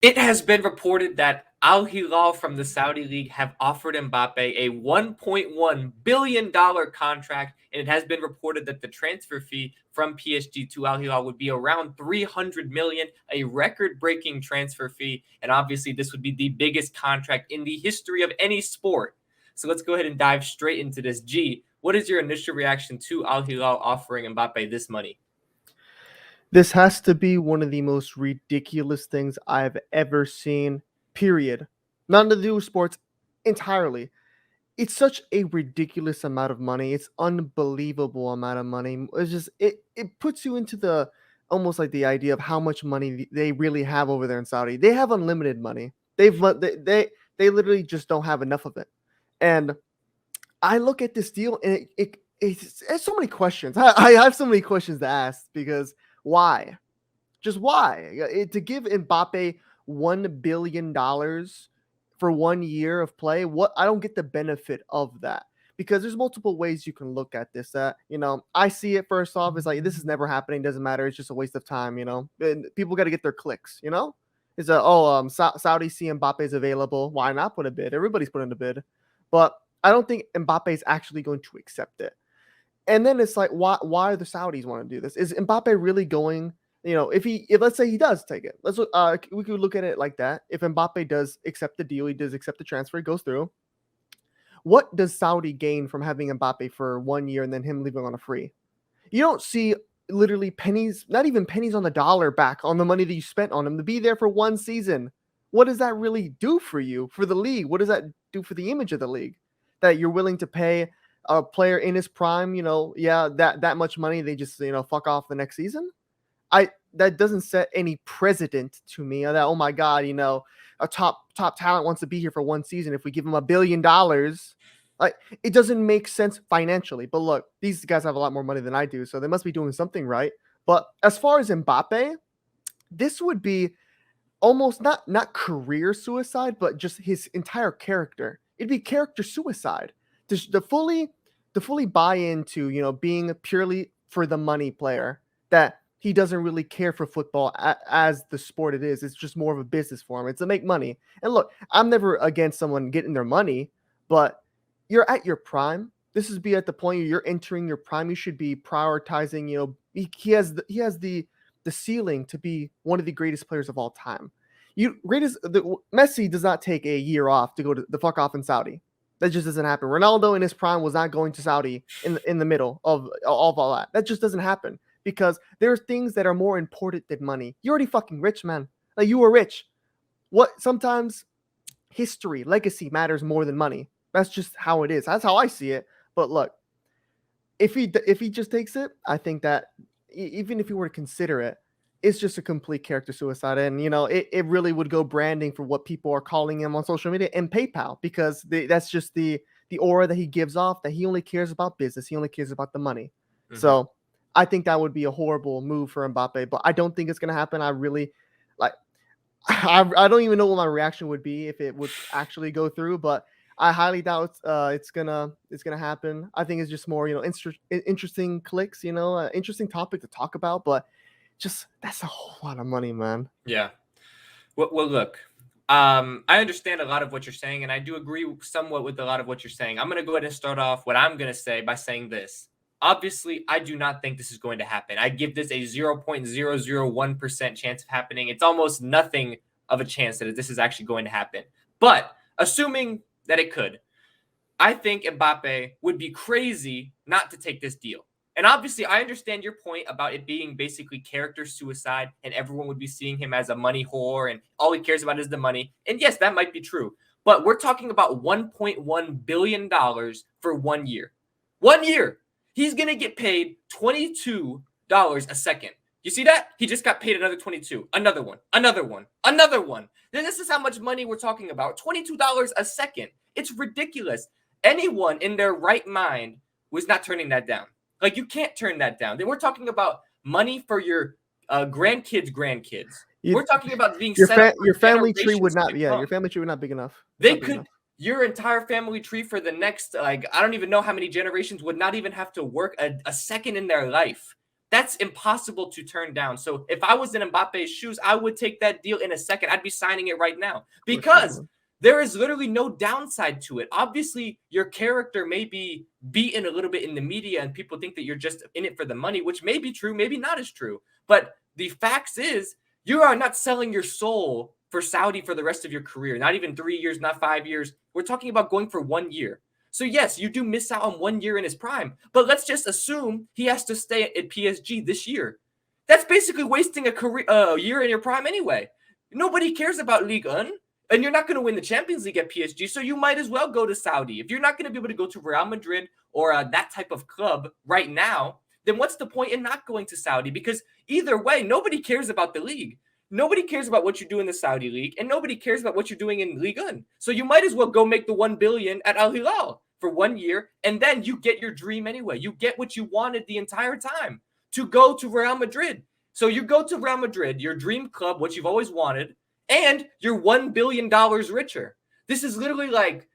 It has been reported that Al Hilal from the Saudi League have offered Mbappe a $1.1 billion contract, and it has been reported that the transfer fee from PSG to Al Hilal would be around 300 million, a record-breaking transfer fee, and obviously this would be the biggest contract in the history of any sport. So let's go ahead and dive straight into this. G, what is your initial reaction to Al Hilal offering Mbappe this money? This has to be one of the most ridiculous things I've ever seen, period. Nothing to do with sports entirely. It's such a ridiculous amount of money. It's unbelievable amount of money. It's just it puts you into the almost like the idea of how much money they really have over there in Saudi. They have unlimited money. They literally just don't have enough of it. And I look at this deal and it's so many questions. I have so many questions to ask because why? Just why? To give Mbappe $1 billion for 1 year of play, what I don't get the benefit of that because there's multiple ways you can look at this. I see it first off as like this is never happening. Doesn't matter. It's just a waste of time. And people got to get their clicks. It's Saudi see Mbappe is available. Why not put a bid? Everybody's putting a bid, but I don't think Mbappe is actually going to accept it. And then it's like, why are the Saudis want to do this? Is Mbappe really going? If let's say he does take it, we could look at it like that. If Mbappe does accept the deal, he does accept the transfer, it goes through. What does Saudi gain from having Mbappe for 1 year and then him leaving on a free? You don't see literally pennies, not even pennies on the dollar back on the money that you spent on him to be there for 1 season. What does that really do for you, for the league? What does that do for the image of the league? That you're willing to pay a player in his prime, that much money, they just, fuck off the next season? That doesn't set any precedent to me that, oh my God, a top talent wants to be here for 1 season. If we give him $1 billion, like it doesn't make sense financially. But look, these guys have a lot more money than I do, so they must be doing something right. But as far as Mbappe, this would be almost not career suicide, but just his entire character. It'd be character suicide. To fully buy into being purely for the money player, that he doesn't really care for football as the sport it is. It's just more of a business for him. It's to make money. And look, I'm never against someone getting their money, but you're at your prime. This is be at the point you're entering your prime. You should be prioritizing. He has the ceiling to be one of the greatest players of all time. Messi does not take a year off to go to the fuck off in Saudi. That just doesn't happen. Ronaldo in his prime was not going to Saudi in the middle of all that. That just doesn't happen because there are things that are more important than money. You're already fucking rich, man. Like you were rich. What sometimes history, legacy matters more than money. That's just how it is. That's how I see it. But look, if he just takes it, I think that even if he were to consider it, it's just a complete character suicide. And it really would go branding for what people are calling him on social media and PayPal, because that's just the aura that he gives off, that he only cares about business. He only cares about the money. Mm-hmm. So I think that would be a horrible move for Mbappe, but I don't think it's going to happen. I really like, I don't even know what my reaction would be if it would actually go through, but I highly doubt it's gonna happen. I think it's just more interesting clicks, interesting topic to talk about, but just that's a whole lot of money, man. Yeah. Well, look, I understand a lot of what you're saying, and I do agree somewhat with a lot of what you're saying. I'm going to go ahead and start off what I'm going to say by saying this. Obviously, I do not think this is going to happen. I give this a 0.001% chance of happening. It's almost nothing of a chance that this is actually going to happen. But assuming that it could, I think Mbappe would be crazy not to take this deal. And obviously, I understand your point about it being basically character suicide and everyone would be seeing him as a money whore and all he cares about is the money. And yes, that might be true. But we're talking about $1.1 billion for 1 year. 1 year. He's going to get paid $22 a second. You see that? He just got paid another 22. Another one. Another one. Another one. Then this is how much money we're talking about. $22 a second. It's ridiculous. Anyone in their right mind was not turning that down. Like, you can't turn that down. We're talking about money for your grandkids' grandkids. We're talking about being your family tree would not. Yeah, your family tree would not big enough. They could. Your entire family tree for the next, I don't even know how many generations would not even have to work a second in their life That's impossible to turn down. So if I was in Mbappe's shoes, I would take that deal in a second. I'd be signing it right now Of course you because would. there is literally no downside to it. Obviously, your character may be beaten a little bit in the media and people think that you're just in it for the money, which may be true, maybe not as true. But the facts is you are not selling your soul for Saudi for the rest of your career, not even 3 years, not 5 years. We're talking about going for 1 year. So yes, you do miss out on 1 year in his prime, but let's just assume he has to stay at PSG this year. That's basically wasting a year in your prime anyway. Nobody cares about Ligue 1, and you're not going to win the Champions League at PSG, so you might as well go to Saudi. If you're not going to be able to go to Real Madrid or that type of club right now, then what's the point in not going to Saudi? Because either way, nobody cares about the league. Nobody cares about what you do in the Saudi league, and nobody cares about what you're doing in Ligue 1. So you might as well go make the 1 billion at Al Hilal for 1 year, and then you get your dream anyway. You get what you wanted the entire time, to go to Real Madrid. So you go to Real Madrid, your dream club, what you've always wanted, and you're $1 billion richer. This is literally like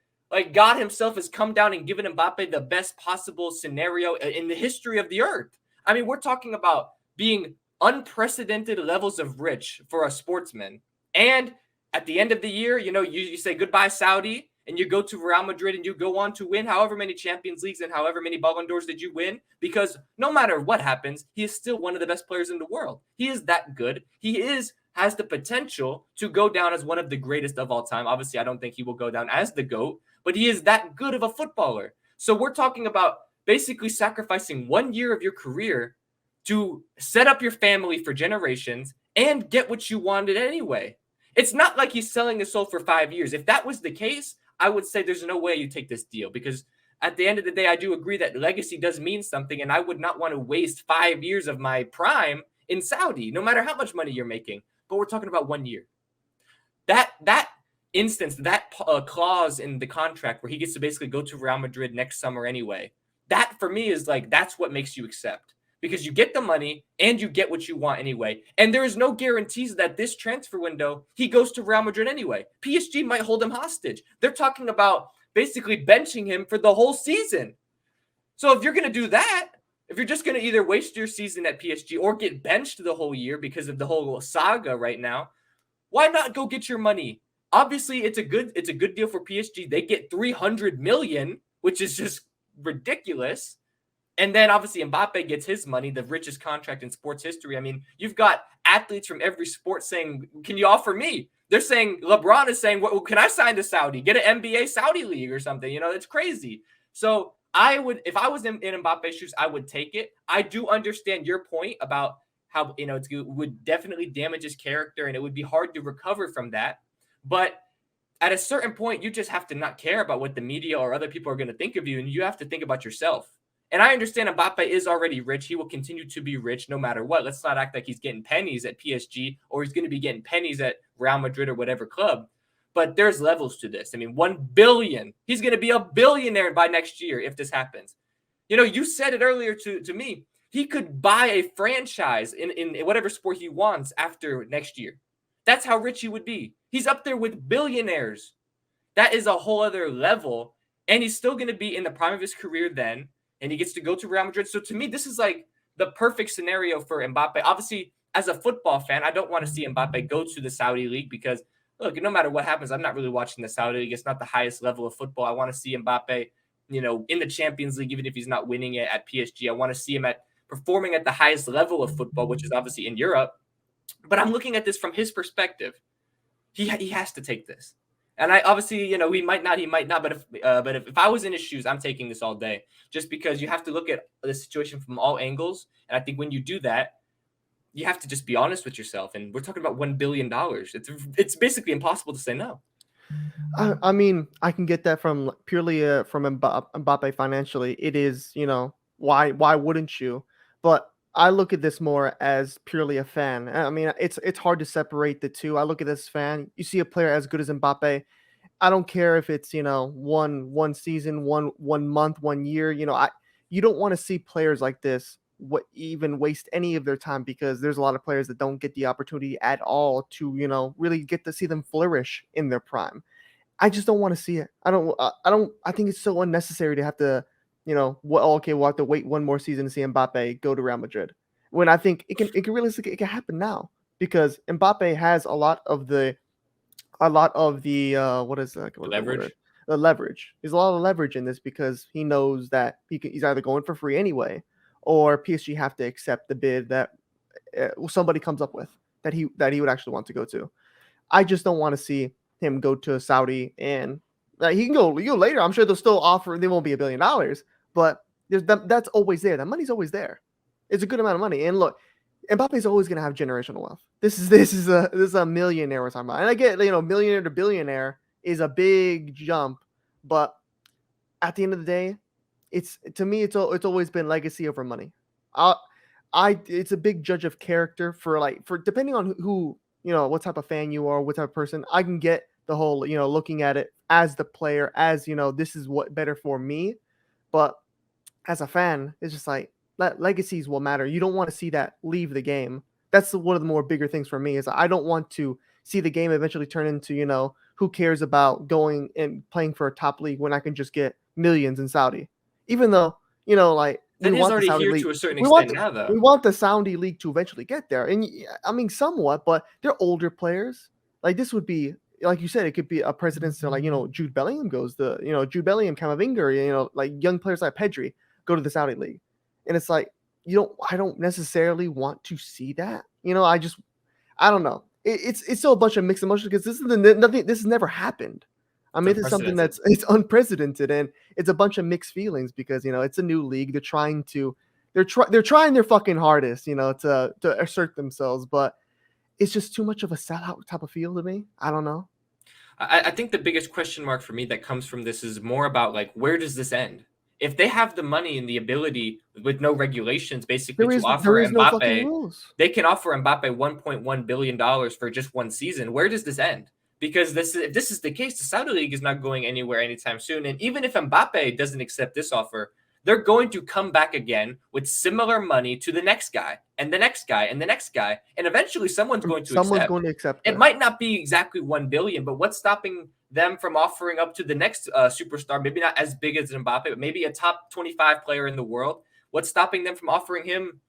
God himself has come down and given Mbappe the best possible scenario in the history of the earth. I mean, we're talking about being unprecedented levels of rich for a sportsman. And at the end of the year, you say goodbye, Saudi, and you go to Real Madrid and you go on to win however many Champions Leagues and however many Ballon d'Ors did you win, because no matter what happens, he is still one of the best players in the world. He is that good. He has the potential to go down as one of the greatest of all time. Obviously, I don't think he will go down as the GOAT, but he is that good of a footballer. So we're talking about basically sacrificing 1 year of your career to set up your family for generations and get what you wanted anyway. It's not like he's selling his soul for 5 years. If that was the case, I would say there's no way you take this deal, because at the end of the day, I do agree that legacy does mean something, and I would not want to waste 5 years of my prime in Saudi, no matter how much money you're making. But we're talking about 1 year. That instance, that clause in the contract where he gets to basically go to Real Madrid next summer anyway, that for me is like, that's what makes you accept, because you get the money and you get what you want anyway. And there is no guarantees that this transfer window he goes to Real Madrid anyway. PSG might hold him hostage. They're talking about basically benching him for the whole season. So if you're going to do that, if you're just going to either waste your season at PSG or get benched the whole year because of the whole saga right now, why not go get your money? Obviously, it's a good deal for PSG. They get 300 million, which is just ridiculous. And then obviously Mbappe gets his money, the richest contract in sports history. I mean, you've got athletes from every sport saying, "Can you offer me?" They're saying, LeBron is saying, "Well, can I sign to Saudi? Get an NBA Saudi league or something?" It's crazy. So I would, if I was in Mbappe's shoes, I would take it. I do understand your point about how it would definitely damage his character, and it would be hard to recover from that. But at a certain point, you just have to not care about what the media or other people are going to think of you, and you have to think about yourself. And I understand Mbappe is already rich. He will continue to be rich no matter what. Let's not act like he's getting pennies at PSG or he's going to be getting pennies at Real Madrid or whatever club. But there's levels to this. I mean, 1 billion. He's going to be a billionaire by next year if this happens. You said it earlier to me. He could buy a franchise in whatever sport he wants after next year. That's how rich he would be. He's up there with billionaires. That is a whole other level. And he's still going to be in the prime of his career then. And he gets to go to Real Madrid. So to me, this is like the perfect scenario for Mbappe. Obviously, as a football fan, I don't want to see Mbappe go to the Saudi League because, look, no matter what happens, I'm not really watching the Saudi League. It's not the highest level of football. I want to see Mbappe, in the Champions League, even if he's not winning it at PSG. I want to see him performing at the highest level of football, which is obviously in Europe. But I'm looking at this from his perspective. He has to take this. And I obviously, he might not. But if I was in his shoes, I'm taking this all day, just because you have to look at the situation from all angles. And I think when you do that, you have to just be honest with yourself. And we're talking about $1 billion. It's basically impossible to say no. I mean, I can get that from purely from Mbappe financially. It is, why wouldn't you? But I look at this more as purely a fan. I mean, it's hard to separate the two. I look at this fan. You see a player as good as Mbappe. I don't care if it's one season, one month, 1 year. You don't want to see players like this even waste any of their time, because there's a lot of players that don't get the opportunity at all to really get to see them flourish in their prime. I just don't want to see it. I think it's so unnecessary to have to, okay, we'll have to wait one more season to see Mbappe go to Real Madrid. when I think it can realistically it can happen now because Mbappe has a lot of the what is that The what is the word, leverage. the leverage. There's a lot of leverage in this because he knows that he's either going for free anyway, or PSG have to accept the bid that somebody comes up with that he would actually want to go to. I just don't want to see him go to Saudi and he can go later. I'm sure they'll still offer. They won't be $1 billion, but that's always there. That money's always there. It's a good amount of money. And look, Mbappe's always going to have generational wealth. This is a millionaire we're talking about. And I get millionaire to billionaire is a big jump, but at the end of the day, it's to me it's always been legacy over money. I it's a big judge of character for depending on who what type of fan you are, what type of person. I can get the whole looking at it as the player as this is what better for me, but as a fan, it's just like legacies will matter. You don't want to see that leave the game. That's one of the more bigger things for me is I don't want to see the game eventually turn into who cares about going and playing for a top league when I can just get millions in Saudi. Even though like we That is want the already Saudi here league, to a certain we want extent the, now, we though. want the Saudi league to eventually get there, and I mean somewhat, but they're older players. Like this would be like you said, it could be a precedence to like Jude Bellingham goes the Jude Bellingham, Camavinga, like young players like Pedri go to the Saudi league, and it's like I don't necessarily want to see that. I don't know. It's still a bunch of mixed emotions because this has never happened. I It's mean, it's something unprecedented. it's unprecedented, and it's a bunch of mixed feelings because it's a new league. They're trying their fucking hardest, to assert themselves, but it's just too much of a sellout type of feel to me. I don't know. I think the biggest question mark for me that comes from this is more about like where does this end? If they have the money and the ability with no regulations basically to There offer is no fucking Mbappe, rules. they can offer Mbappe $1.1 billion for just one season. Where does this end? Because if this is the case, the Saudi League is not going anywhere anytime soon. And even if Mbappe doesn't accept this offer, they're going to come back again with similar money to the next guy and the next guy and the next guy. And eventually someone's going to Someone's accept. going to accept It it. might not be exactly 1 billion, but what's stopping them from offering up to the next superstar, maybe not as big as Mbappe, but maybe a top 25 player in the world? What's stopping them from offering him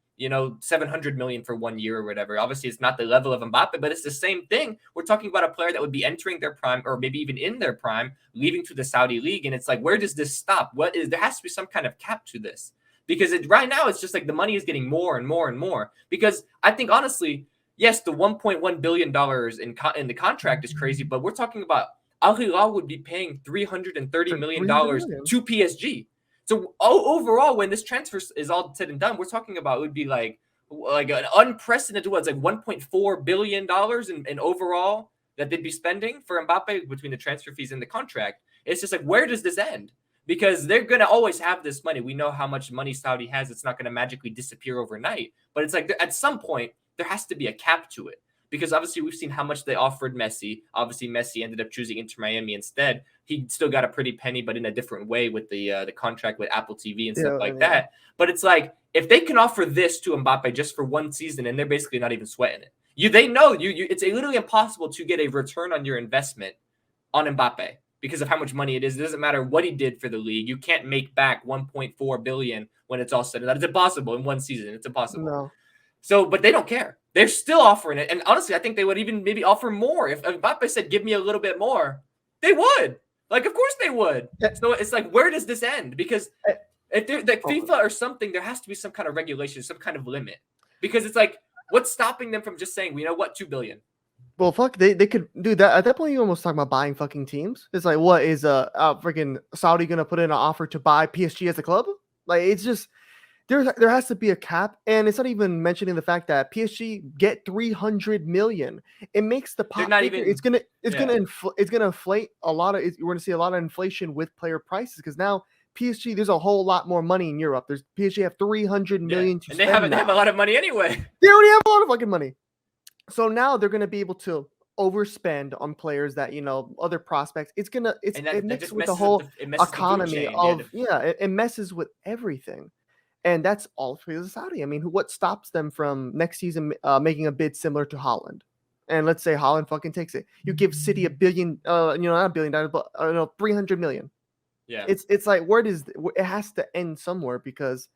700 million for 1 year or whatever? Obviously, it's not the level of Mbappe, but it's the same thing. We're talking about a player that would be entering their prime or maybe even in their prime, leaving to the Saudi league. And it's like, where does this stop? There has to be some kind of cap to this because right now it's just like the money is getting more and more and more. Because I think honestly, yes, the $1.1 billion in the contract is crazy, but we're talking about Al Hilal would be paying $330 million 300 million. to PSG. So overall, when this transfer is all said and done, we're talking about it would be like an unprecedented it's like $1.4 billion in overall that they'd be spending for Mbappe between the transfer fees and the contract. It's just like, where does this end? Because they're going to always have this money. We know how much money Saudi has. It's not going to magically disappear overnight. But it's like at some point, there has to be a cap to it. Because obviously we've seen how much they offered Messi. Obviously, Messi ended up choosing Inter Miami instead. He still got a pretty penny, but in a different way with the contract with Apple TV and stuff like Yeah. that. But it's like if they can offer this to Mbappe just for one season, and they're basically not even sweating it. They know it's literally impossible to get a return on your investment on Mbappe because of how much money it is. It doesn't matter what he did for the league. You can't make back 1.4 billion when it's all said and done. It's impossible in one season. It's impossible. No. So, but they don't care. They're still offering it. And honestly, I think they would even maybe offer more. If Mbappe said, give me a little bit more, they would. Like, of course they would. So it's like, where does this end? Because if they're like FIFA or something, there has to be some kind of regulation, some kind of limit. Because it's like, what's stopping them from just saying, you know what, 2 billion? Well, fuck, they could do that. At that point, you almost talking about buying fucking teams. It's like, what is freaking Saudi gonna put in an offer to buy PSG as a club? Like, it's just there has to be a cap, and it's not even mentioning the fact that PSG get 300 million. It makes the They're pot not bigger. even. It's gonna inflate a lot of. We're gonna see a lot of inflation with player prices because now PSG there's a whole lot more money in Europe. There's PSG have 300 million to And spend they have now. a lot of money anyway. They already have a lot of fucking money. So now they're going to be able to overspend on players that other prospects. It That mixes just with the messes up whole it messes the food economy chain. of it messes with everything, and that's all for the Saudi. I mean, what stops them from next season making a bid similar to Holland? And let's say Holland fucking takes it. You give City a billion, not $1 billion, but 300 million. Yeah. It's like where does it has to end somewhere because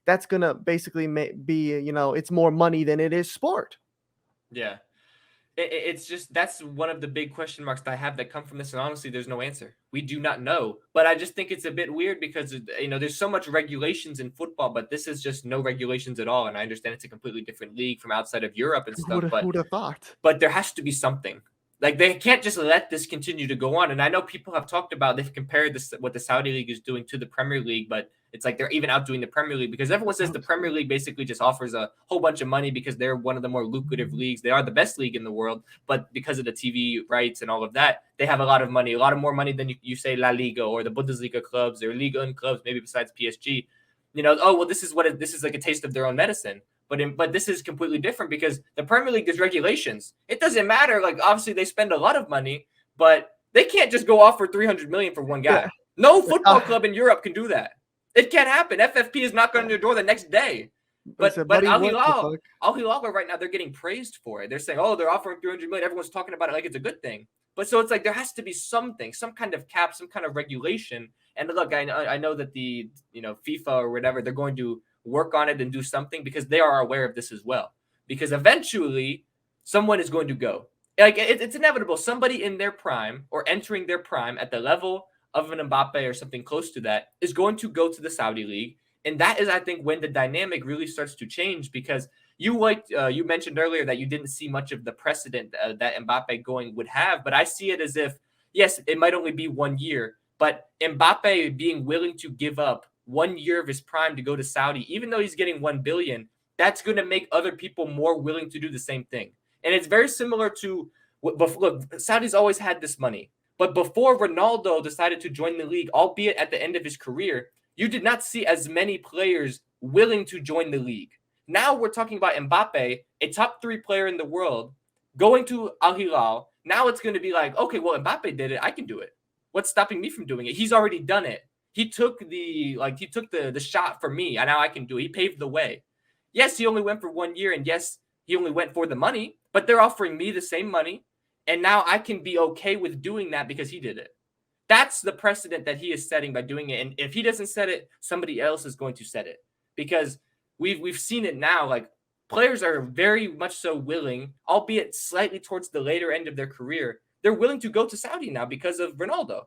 that's gonna basically be, it's more money than it is sport. Yeah. It's just that's one of the big question marks that I have that come from this, and honestly, there's no answer. We do not know, but I just think it's a bit weird because there's so much regulations in football, but this is just no regulations at all. And I understand it's a completely different league from outside of Europe and Who stuff, would who would have thought? but there has to be something. Like they can't just let this continue to go on. And I know people have talked about they've compared this what the Saudi League is doing to the Premier League, but it's like they're even outdoing the Premier League because everyone says the Premier League basically just offers a whole bunch of money because they're one of the more lucrative leagues. They are the best league in the world, but because of the TV rights and all of that, they have a lot of money, a lot of more money than you say La Liga or the Bundesliga clubs or Liga and clubs, maybe besides PSG. Oh well, this is like a taste of their own medicine. But this is completely different because the Premier League, there's regulations. It doesn't matter. Like obviously they spend a lot of money, but they can't just go offer 300 million for one guy. Yeah. No football club in Europe can do that. It can't happen. FFP is knocking on your door the next day. But Al Hilal right now they're getting praised for it. They're saying, oh, they're offering 300 million. Everyone's talking about it like it's a good thing. But so it's like there has to be something, some kind of cap, some kind of regulation. And look, I know that the FIFA or whatever, they're going to work on it and do something because they are aware of this as well. Because eventually someone is going to go. Like it's inevitable. Somebody in their prime or entering their prime at the level of an Mbappe or something close to that is going to go to the Saudi League. And that is, I think, when the dynamic really starts to change because you mentioned earlier that you didn't see much of the precedent that Mbappe going would have. But I see it as if, yes, it might only be 1 year, but Mbappe being willing to give up 1 year of his prime to go to Saudi, even though he's getting 1 billion, that's going to make other people more willing to do the same thing. And it's very similar to look, Saudi's always had this money. But before Ronaldo decided to join the league, albeit at the end of his career, you did not see as many players willing to join the league. Now we're talking about Mbappe, a top 3 player in the world, going to Al Hilal. Now it's going to be like, okay, well, Mbappe did it. I can do it. What's stopping me from doing it? He's already done it. He took the shot for me, and now I can do it. He paved the way. Yes, he only went for 1 year, and yes, he only went for the money, but they're offering me the same money, and now I can be okay with doing that because he did it. That's the precedent that he is setting by doing it. And if he doesn't set it, somebody else is going to set it because we've seen it now. Like players are very much so willing, albeit slightly towards the later end of their career. They're willing to go to Saudi now because of Ronaldo.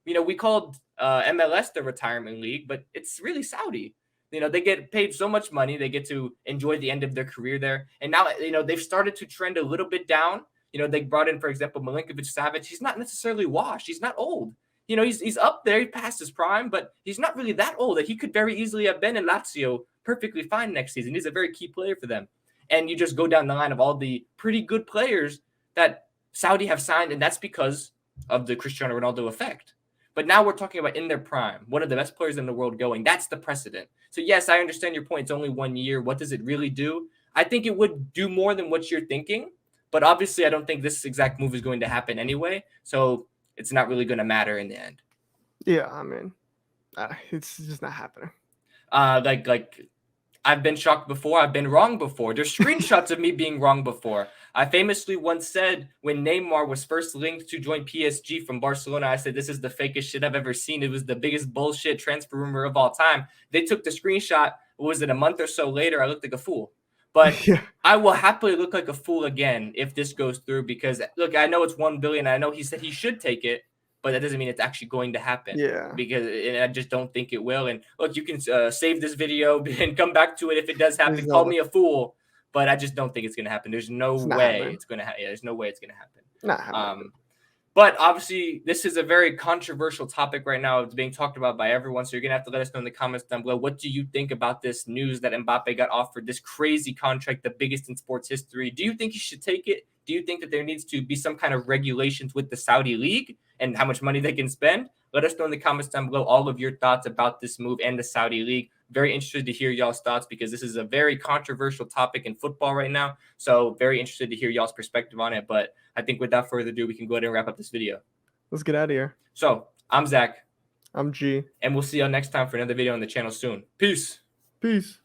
We called MLS the retirement league, but it's really Saudi. They get paid so much money. They get to enjoy the end of their career there. And now, they've started to trend a little bit down. They brought in, for example, Milinkovic-Savic. He's not necessarily washed. He's not old. He's up there. He passed his prime, but he's not really that old. Like he could very easily have been in Lazio perfectly fine next season. He's a very key player for them. And you just go down the line of all the pretty good players that Saudi have signed, and that's because of the Cristiano Ronaldo effect. But now we're talking about in their prime, one of the best players in the world going. That's the precedent. So yes, I understand your point. It's only 1 year. What does it really do? I think it would do more than what you're thinking. But obviously, I don't think this exact move is going to happen anyway. So it's not really going to matter in the end. Yeah, I mean, it's just not happening. Like I've been shocked before. I've been wrong before. There's screenshots of me being wrong before. I famously once said when Neymar was first linked to join PSG from Barcelona, I said, this is the fakest shit I've ever seen. It was the biggest bullshit transfer rumor of all time. They took the screenshot. What was it, a month or so later? I looked like a fool. But yeah. I will happily look like a fool again if this goes through because, look, I know it's 1 billion. I know he said he should take it, but that doesn't mean it's actually going to happen. Yeah. Because I just don't think it will. And look, you can save this video and come back to it if it does happen. Call me a fool, but I just don't think it's going to happen. There's no way it's going to happen. Yeah, there's no way it's going to happen. Not happening. But obviously, this is a very controversial topic right now. It's being talked about by everyone. So you're going to have to let us know in the comments down below. What do you think about this news that Mbappe got offered this crazy contract, the biggest in sports history? Do you think he should take it? Do you think that there needs to be some kind of regulations with the Saudi League and how much money they can spend? Let us know in the comments down below all of your thoughts about this move and the Saudi League. Very interested to hear y'all's thoughts because this is a very controversial topic in football right now. So very interested to hear y'all's perspective on it. But I think without further ado, we can go ahead and wrap up this video. Let's get out of here. So I'm Zach. I'm G. And we'll see y'all next time for another video on the channel soon. Peace. Peace.